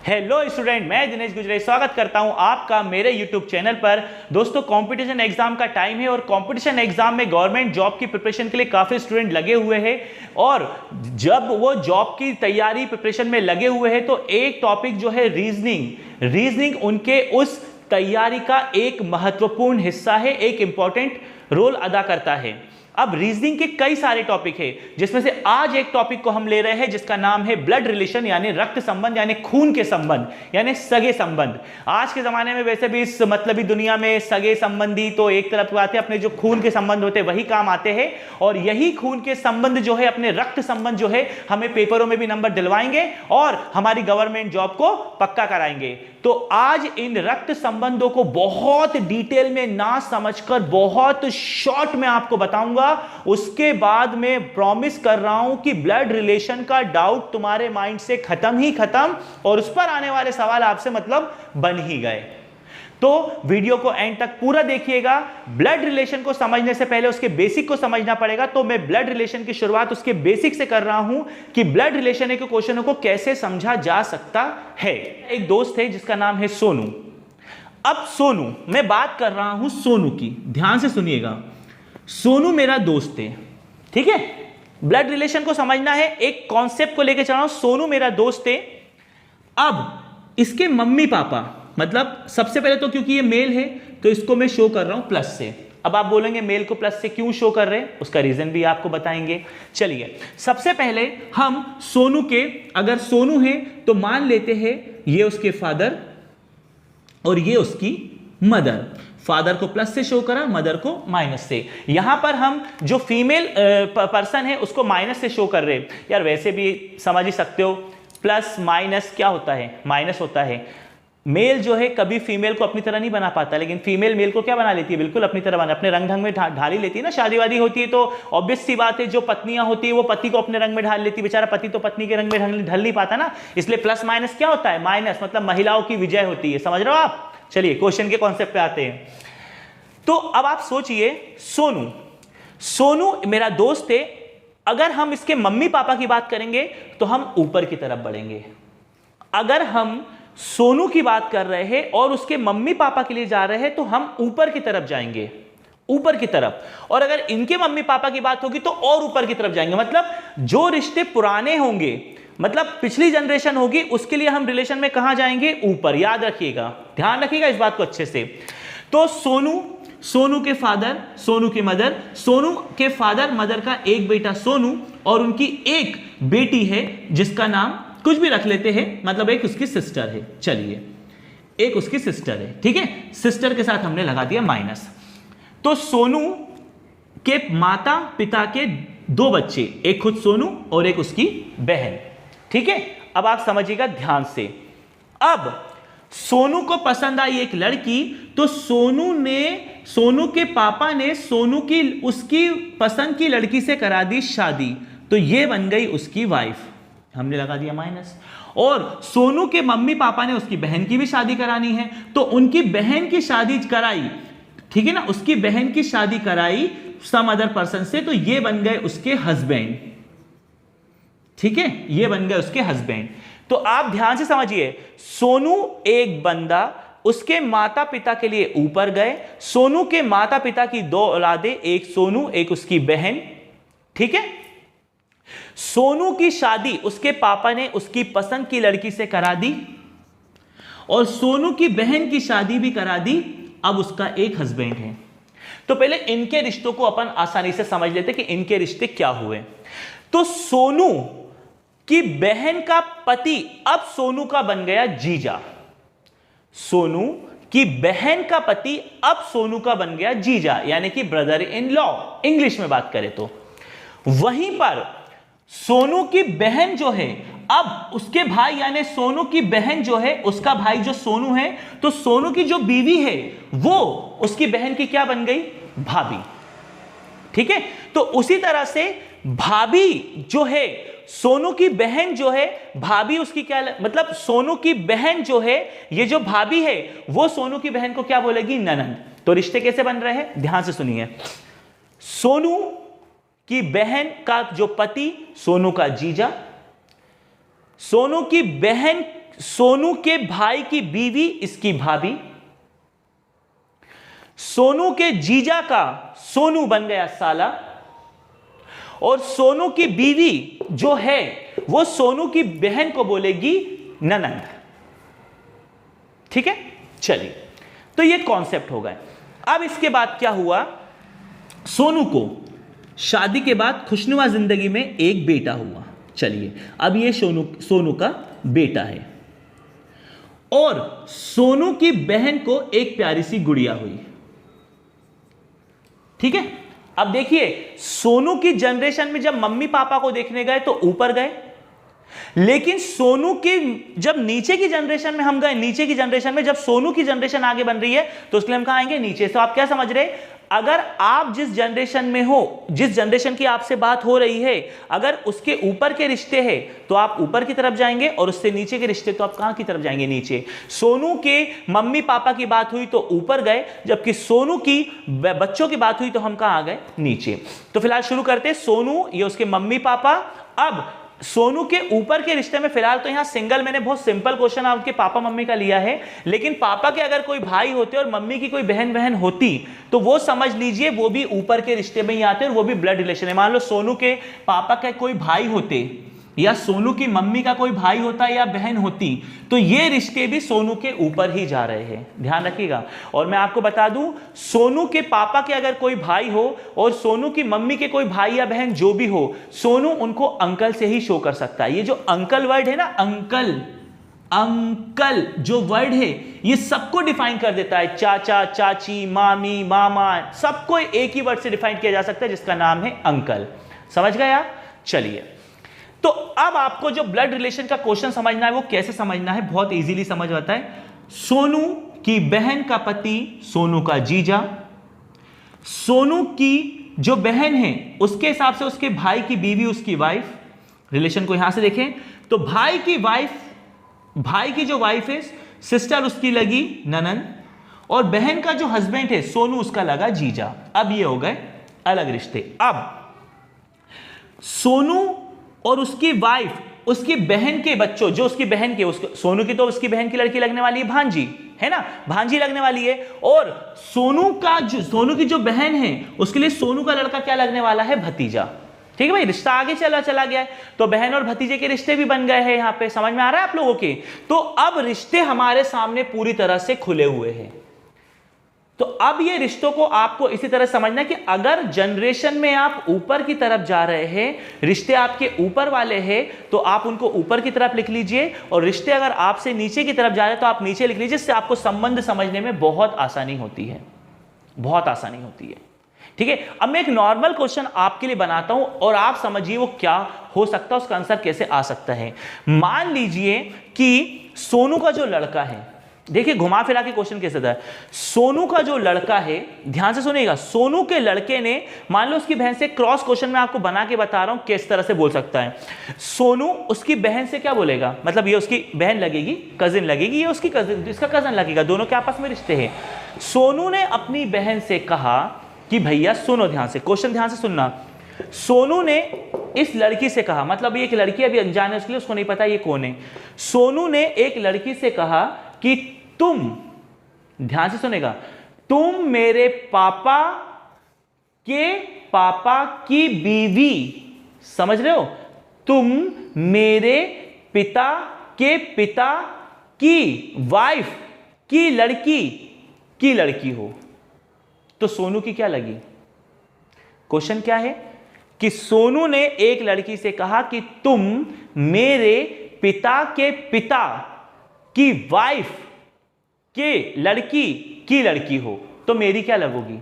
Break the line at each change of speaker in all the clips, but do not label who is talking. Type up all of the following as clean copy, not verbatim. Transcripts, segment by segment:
Hello student, मैं दिनेश गुजरे स्वागत करता हूं आपका मेरे यूट्यूब चैनल पर। दोस्तों, कंपटीशन एग्जाम का टाइम है और कंपटीशन एग्जाम में गवर्नमेंट जॉब की प्रिपरेशन के लिए काफ़ी स्टूडेंट लगे हुए हैं। और जब वो जॉब की तैयारी प्रिपरेशन में लगे हुए हैं तो एक टॉपिक जो है रीजनिंग उनके उस तैयारी का एक महत्वपूर्ण हिस्सा है, एक इंपॉर्टेंट रोल अदा करता है। अब रीजनिंग के कई सारे टॉपिक है, जिसमें से आज एक टॉपिक को हम ले रहे हैं जिसका नाम है ब्लड रिलेशन, यानी रक्त संबंध, यानी खून के संबंध, यानी सगे संबंध। आज के जमाने में वैसे भी इस मतलबी दुनिया में सगे संबंधी तो एक तरफ आते हैं, अपने जो खून के संबंध होते हैं वही काम आते हैं। और यही खून के संबंध जो है, अपने रक्त संबंध जो है, हमें पेपरों में भी नंबर दिलवाएंगे और हमारी गवर्नमेंट जॉब को पक्का कराएंगे। तो आज इन रक्त संबंधों को बहुत डिटेल में ना समझकर बहुत शॉर्ट में आपको बताऊंगा। उसके बाद मैं प्रॉमिस कर रहा हूं कि ब्लड रिलेशन का डाउट तुम्हारे माइंड से खत्म ही खत्म और उस पर आने वाले सवाल आपसे मतलब बन ही गए। तो वीडियो को एंड तक पूरा देखिएगा। ब्लड रिलेशन को समझने से पहले उसके बेसिक को समझना पड़ेगा, तो मैं ब्लड रिलेशन की शुरुआत उसके बेसिक से कर रहा हूं कि ब्लड रिलेशन के क्वेश्चनों को कैसे समझा जा सकता है। एक दोस्त है जिसका नाम है सोनू। अब सोनू, मैं बात कर रहा हूं सोनू की, ध्यान से सुनिएगा। सोनू मेरा दोस्त है, ठीक है। ब्लड रिलेशन को समझना है, एक कॉन्सेप्ट को लेकर चल रहा हूं। सोनू मेरा दोस्त है। अब इसके मम्मी पापा, मतलब सबसे पहले तो क्योंकि ये मेल है तो इसको मैं शो कर रहा हूं प्लस से। अब आप बोलेंगे मेल को प्लस से क्यों शो कर रहे हैं, उसका रीजन भी आपको बताएंगे। चलिए, सबसे पहले हम सोनू के, अगर सोनू है तो मान लेते हैं ये उसके फादर और ये उसकी मदर। फादर को प्लस से शो करा, मदर को माइनस से। यहां पर हम जो फीमेल पर्सन है उसको माइनस से शो कर रहे हैं। यार वैसे भी समझ ही सकते हो, प्लस माइनस क्या होता है, माइनस होता है। मेल जो है कभी फीमेल को अपनी तरह नहीं बना पाता, लेकिन फीमेल मेल को क्या बना लेती है, बिल्कुल अपनी तरह बना, अपने रंग ढंग में ढाल ही लेती है ना। शादीवादी होती है तो ऑब्वियस सी बात है, जो पत्नियां होती है वो पति को अपने रंग में ढाल लेती है। बेचारा पति तो पत्नी के रंग में ढल नहीं पाता ना, इसलिए प्लस माइनस क्या होता है, माइनस, मतलब महिलाओं की विजय होती है। समझ रहे हो आप। चलिए क्वेश्चन के कॉन्सेप्ट पे आते हैं। तो अब आप सोचिए, सोनू मेरा दोस्त है। अगर हम इसके मम्मी पापा की बात करेंगे तो हम ऊपर की तरफ बढ़ेंगे। अगर हम सोनू की बात कर रहे हैं और उसके मम्मी पापा के लिए जा रहे हैं तो हम ऊपर की तरफ जाएंगे, ऊपर की तरफ। और अगर इनके मम्मी पापा की बात होगी तो और ऊपर की तरफ जाएंगे। मतलब जो रिश्ते पुराने होंगे, मतलब पिछली जनरेशन होगी, उसके लिए हम रिलेशन में कहां जाएंगे, ऊपर। याद रखिएगा, ध्यान रखिएगा इस बात को अच्छे से। तो सोनू के फादर, सोनू की मदर, सोनू के फादर मदर का एक बेटा सोनू और उनकी एक बेटी है जिसका नाम कुछ भी रख लेते हैं, मतलब एक उसकी सिस्टर है। चलिए, एक उसकी सिस्टर है, ठीक है। सिस्टर के साथ हमने लगा दिया माइनस। तो सोनू के माता पिता के दो बच्चे, एक खुद सोनू और एक उसकी बहन, ठीक है। अब आप समझिएगा ध्यान से। अब सोनू को पसंद आई एक लड़की, तो सोनू के पापा ने सोनू की उसकी पसंद की लड़की से करा दी शादी, तो ये बन गई उसकी वाइफ, हमने लगा दिया माइनस। और सोनू के मम्मी पापा ने उसकी बहन की भी शादी करानी है, तो उनकी बहन की शादी कराई, ठीक है ना, उसकी बहन की शादी कराई सम अदर पर्सन से, तो ये बन गए उसके हस्बैंड, ठीक है, ये बन गए उसके हस्बैंड। तो आप ध्यान से समझिए, सोनू एक बंदा, उसके माता पिता के लिए ऊपर गए। सोनू के माता पिता की दो औलादे, एक सोनू एक उसकी बहन, ठीक है। सोनू की शादी उसके पापा ने उसकी पसंद की लड़की से करा दी और सोनू की बहन की शादी भी करा दी। अब उसका एक हस्बैंड है। तो पहले इनके रिश्तों को अपन आसानी से समझ लेते कि इनके रिश्ते क्या हुए। तो सोनू की बहन का पति अब सोनू का बन गया जीजा। सोनू की बहन का पति अब सोनू का बन गया जीजा, यानी कि ब्रदर इन लॉ, इंग्लिश में बात करें तो। वहीं पर सोनू की बहन जो है, अब उसके भाई, यानी सोनू की बहन जो है, उसका भाई जो सोनू है, तो सोनू की जो बीवी है वो उसकी बहन की क्या बन गई, भाभी, ठीक है। तो उसी तरह से भाभी जो है, सोनू की बहन जो है, भाभी उसकी क्या, मतलब सोनू की बहन जो है, ये जो भाभी है वो सोनू की बहन को क्या बोलेगी, ननंद। तो रिश्ते कैसे बन रहे हैं, ध्यान से सुनिए। सोनू की बहन का जो पति, सोनू का जीजा, सोनू की बहन सोनू के भाई की बीवी इसकी भाभी, सोनू के जीजा का सोनू बन गया साला, और सोनू की बीवी जो है वो सोनू की बहन को बोलेगी ननंद। ठीक है, चलिए, तो ये कॉन्सेप्ट हो गए। अब इसके बाद क्या हुआ, सोनू को शादी के बाद खुशनुमा जिंदगी में एक बेटा हुआ। चलिए, अब ये सोनू का बेटा है, और सोनू की बहन को एक प्यारी सी गुड़िया हुई। ठीक है, अब देखिए, सोनू की जनरेशन में जब मम्मी पापा को देखने गए तो ऊपर गए, लेकिन सोनू की जब नीचे की जनरेशन में हम गए, नीचे की जनरेशन में जब सोनू की जनरेशन आगे बन रही है तो उसके लिए हम कहां आएंगे, नीचे। तो आप क्या समझ रहे, अगर आप जिस जनरेशन में हो, जिस जनरेशन की आपसे बात हो रही है, अगर उसके ऊपर के रिश्ते हैं तो आप ऊपर की तरफ जाएंगे, और उससे नीचे के रिश्ते तो आप कहां की तरफ जाएंगे, नीचे। सोनू के मम्मी पापा की बात हुई तो ऊपर गए, जबकि सोनू की बच्चों की बात हुई तो हम कहां आ गए, नीचे। तो फिलहाल शुरू करते हैं, सोनू ये उसके मम्मी पापा। अब सोनू के ऊपर के रिश्ते में फिलहाल तो यहां सिंगल, मैंने बहुत सिंपल क्वेश्चन आपके पापा मम्मी का लिया है, लेकिन पापा के अगर कोई भाई होते और मम्मी की कोई बहन होती तो वो समझ लीजिए वो भी ऊपर के रिश्ते में ही आते और वो भी ब्लड रिलेशन है। मान लो सोनू के पापा के कोई भाई होते या सोनू की मम्मी का कोई भाई होता या बहन होती तो ये रिश्ते भी सोनू के ऊपर ही जा रहे हैं, ध्यान रखिएगा। और मैं आपको बता दूं, सोनू के पापा के अगर कोई भाई हो और सोनू की मम्मी के कोई भाई या बहन जो भी हो, सोनू उनको अंकल से ही शो कर सकता है। ये जो अंकल वर्ड है ना, अंकल, अंकल जो वर्ड है ये सबको डिफाइन कर देता है, चाचा, चाची, मामी, मामा, सबको एक ही वर्ड से डिफाइन किया जा सकता है जिसका नाम है अंकल। समझ गए आप? चलिए, तो अब आपको जो ब्लड रिलेशन का क्वेश्चन समझना है वो कैसे समझना है, बहुत इजीली समझ आता है। सोनू की बहन का पति सोनू का जीजा, सोनू की जो बहन है उसके हिसाब से उसके भाई की बीवी उसकी वाइफ। रिलेशन को यहां से देखें तो भाई की वाइफ, भाई की जो वाइफ है सिस्टर उसकी लगी ननंद, और बहन का जो हस्बैंड है सोनू उसका लगा जीजा। अब ये हो गए अलग रिश्ते। अब सोनू और उसकी वाइफ, उसकी बहन के बच्चों, जो उसकी बहन के, सोनू की तो उसकी बहन की लड़की लगने वाली है भांजी, है ना, भांजी लगने वाली है, और सोनू की जो बहन है उसके लिए सोनू का लड़का क्या लगने वाला है, भतीजा। ठीक है भाई, रिश्ता आगे चला गया है, तो बहन और भतीजे के रिश्ते भी बन गए हैं। यहां पे समझ में आ रहा है आप लोगों के? तो अब रिश्ते हमारे सामने पूरी तरह से खुले हुए हैं। तो अब ये रिश्तों को आपको इसी तरह समझना है कि अगर जनरेशन में आप ऊपर की तरफ जा रहे हैं, रिश्ते आपके ऊपर वाले हैं, तो आप उनको ऊपर की तरफ लिख लीजिए, और रिश्ते अगर आपसे नीचे की तरफ जा रहे हैं तो आप नीचे लिख लीजिए। इससे आपको संबंध समझने में बहुत आसानी होती है, बहुत आसानी होती है। ठीक है, अब मैं एक नॉर्मल क्वेश्चन आपके लिए बनाता हूं और आप समझिए वो क्या हो सकता है, उसका आंसर कैसे आ सकता है। मान लीजिए कि सोनू का जो लड़का है, देखिए घुमा फिरा के क्वेश्चन कैसे था। सोनू का जो लड़का है, ध्यान से सुनिएगा, सोनू के लड़के ने मान लो उसकी बहन से क्रॉस क्वेश्चन में आपको बना के बता रहा हूं किस तरह से बोल सकता है। सोनू उसकी बहन से क्या बोलेगा, मतलब ये उसकी बहन लगेगी, कजिन लगेगी, ये उसकी कजिन, इसका कजिन लगेगा, दोनों के आपस में रिश्ते हैं। सोनू ने अपनी बहन से कहा कि भैया सुनो, ध्यान से क्वेश्चन ध्यान से सुनना। सोनू ने इस लड़की से कहा, मतलब ये एक लड़की अभी अनजान है, उसके लिए उसको नहीं पता ये कौन है। सोनू ने एक लड़की से कहा कि तुम, ध्यान से सुनेगा, तुम मेरे पापा के पापा की बीवी, समझ रहे हो, तुम मेरे पिता के पिता की वाइफ की लड़की हो। तो सोनू की क्या लगी? क्वेश्चन क्या है कि सोनू ने एक लड़की से कहा कि तुम मेरे पिता के पिता की वाइफ के लड़की की लड़की हो, तो मेरी क्या लगोगी?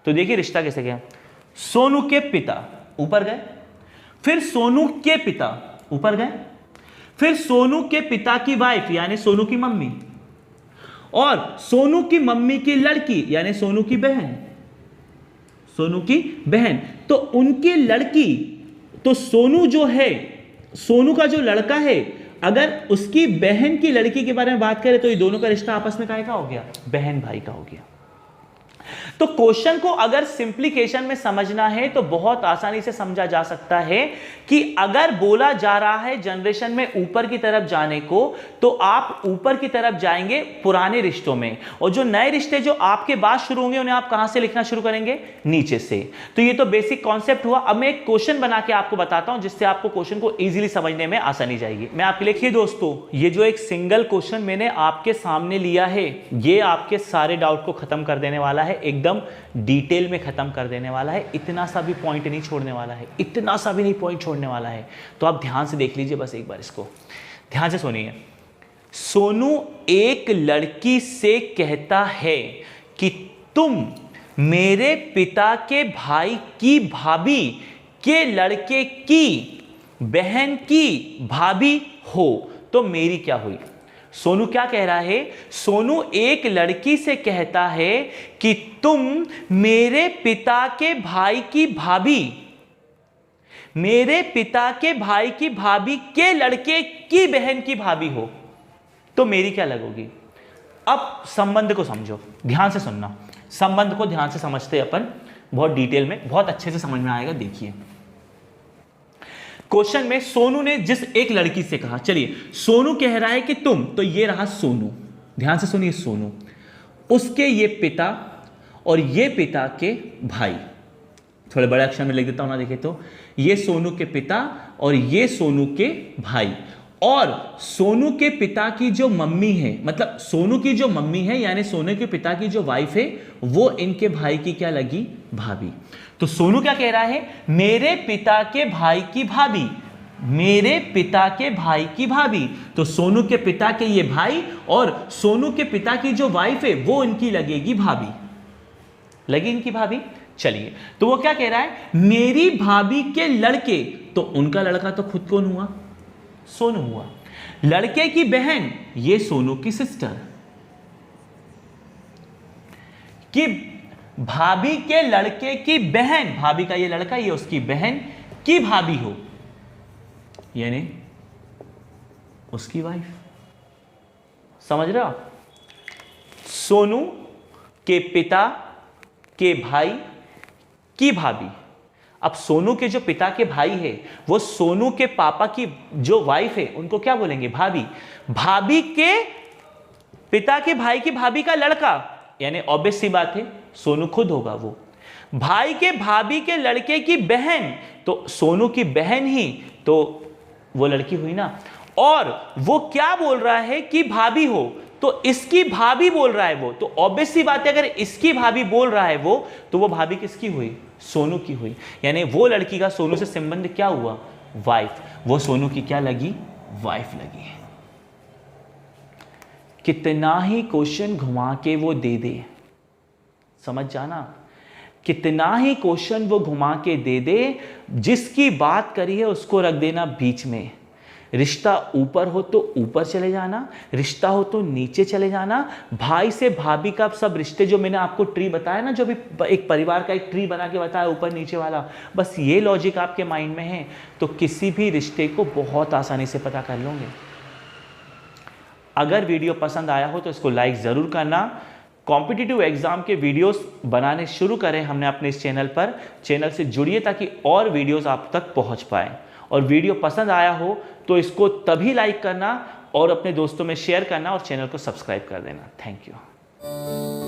तो देखिए रिश्ता कैसे गया। सोनू के पिता ऊपर गए, फिर सोनू के पिता ऊपर गए, फिर सोनू के पिता की वाइफ यानी सोनू की मम्मी, और सोनू की मम्मी की लड़की यानी सोनू की बहन, सोनू की बहन, तो उनकी लड़की, तो सोनू जो है, सोनू का जो लड़का है, अगर उसकी बहन की लड़की के बारे में बात करें तो ये दोनों का रिश्ता आपस में काहे का हो गया? बहन भाई का हो गया। तो क्वेश्चन को अगर सिंप्लीकेशन में समझना है तो बहुत आसानी से समझा जा सकता है कि अगर बोला जा रहा है जनरेशन में ऊपर की तरफ जाने को, तो आप ऊपर की तरफ जाएंगे पुराने रिश्तों में, और जो नए रिश्ते जो आपके बाद शुरू होंगे उन्हें आप कहां से लिखना शुरू करेंगे, नीचे से। तो ये तो बेसिक कॉन्सेप्ट हुआ। अब मैं एक क्वेश्चन बना के आपको बताता हूं जिससे आपको क्वेश्चन को इजीली समझने में आसानी जाएगी। मैं आपके लिए, दोस्तों ये जो एक सिंगल क्वेश्चन मैंने आपके सामने लिया है, ये आपके सारे डाउट को खत्म कर देने वाला है, एकदम डिटेल में खत्म कर देने वाला है, इतना सा भी पॉइंट नहीं छोड़ने वाला है, इतना सा भी नहीं पॉइंट छोड़ने वाला है। तो आप ध्यान से देख लीजिए, बस एक बार इसको ध्यान से सुनिए। सोनू एक लड़की से कहता है कि तुम मेरे पिता के भाई की भाभी के लड़के की बहन की भाभी हो, तो मेरी क्या हुई। सोनू क्या कह रहा है, सोनू एक लड़की से कहता है कि तुम मेरे पिता के भाई की भाभी, मेरे पिता के भाई की भाभी के लड़के की बहन की भाभी हो, तो मेरी क्या लगोगी। अब संबंध को समझो, ध्यान से सुनना, संबंध को ध्यान से समझते अपन, बहुत डिटेल में, बहुत अच्छे से समझ में आएगा। देखिए क्वेश्चन में सोनू ने जिस एक लड़की से कहा, चलिए सोनू कह रहा है कि तुम, तो ये रहा सोनू, ध्यान से सुनिए, सोनू, उसके ये पिता और ये पिता के भाई, थोड़े बड़े अक्षर में लिख देता हूं ना, देखे तो ये सोनू के पिता और ये सोनू के भाई, और सोनू के पिता की जो मम्मी है, मतलब सोनू की जो मम्मी है यानी सोनू के पिता की जो वाइफ है, वो इनके भाई की क्या लगी, भाभी। तो सोनू क्या कह रहा है, मेरे पिता के भाई की भाभी, मेरे पिता के भाई की भाभी, तो सोनू के पिता के ये भाई और सोनू के पिता की जो वाइफ है वो इनकी लगेगी भाभी, लगी इनकी भाभी। चलिए तो वो क्या कह रहा है, मेरी भाभी के लड़के, तो उनका लड़का तो खुद कौन हुआ, सोनू हुआ। लड़के की बहन, ये सोनू की सिस्टर, कि भाभी के लड़के की बहन, भाभी का ये लड़का, ये उसकी बहन की भाभी हो, यानी उसकी वाइफ। समझ रहे हो, सोनू के पिता के भाई की भाभी। अब सोनू के जो पिता के भाई है वो सोनू के पापा की जो वाइफ है उनको क्या बोलेंगे, भाभी। भाभी के पिता के भाई की भाभी का लड़का, यानी ऑब्वियस सी बात है सोनू खुद होगा वो। भाई के भाभी के लड़के की बहन, तो सोनू की बहन ही तो वो लड़की हुई ना। और वो क्या बोल रहा है कि भाभी हो, तो इसकी भाभी बोल रहा है वो, तो ऑब्वियस सी बात है अगर इसकी भाभी बोल रहा है वो, तो वो भाभी किसकी हुई, सोनू की हुई। यानी वो लड़की का सोनू से संबंध क्या हुआ, वाइफ। वो सोनू की क्या लगी, वाइफ लगी। कितना ही क्वेश्चन घुमा के वो दे दे, समझ जाना, कितना ही क्वेश्चन वो घुमा के दे दे, जिसकी बात करी है उसको रख देना बीच में। रिश्ता ऊपर हो तो ऊपर चले जाना, रिश्ता हो तो नीचे चले जाना। भाई से भाभी का सब रिश्ते जो मैंने आपको ट्री बताया ना, जो भी एक परिवार का एक ट्री बना के बताया ऊपर नीचे वाला, बस ये लॉजिक आपके माइंड में है तो किसी भी रिश्ते को बहुत आसानी से पता कर लोगे। अगर वीडियो पसंद आया हो तो इसको लाइक ज़रूर करना। कॉम्पिटिटिव एग्जाम के वीडियोस बनाने शुरू करें हमने अपने इस चैनल पर, चैनल से जुड़िए ताकि और वीडियोस आप तक पहुंच पाए। और वीडियो पसंद आया हो तो इसको तभी लाइक करना और अपने दोस्तों में शेयर करना और चैनल को सब्सक्राइब कर देना। Thank you.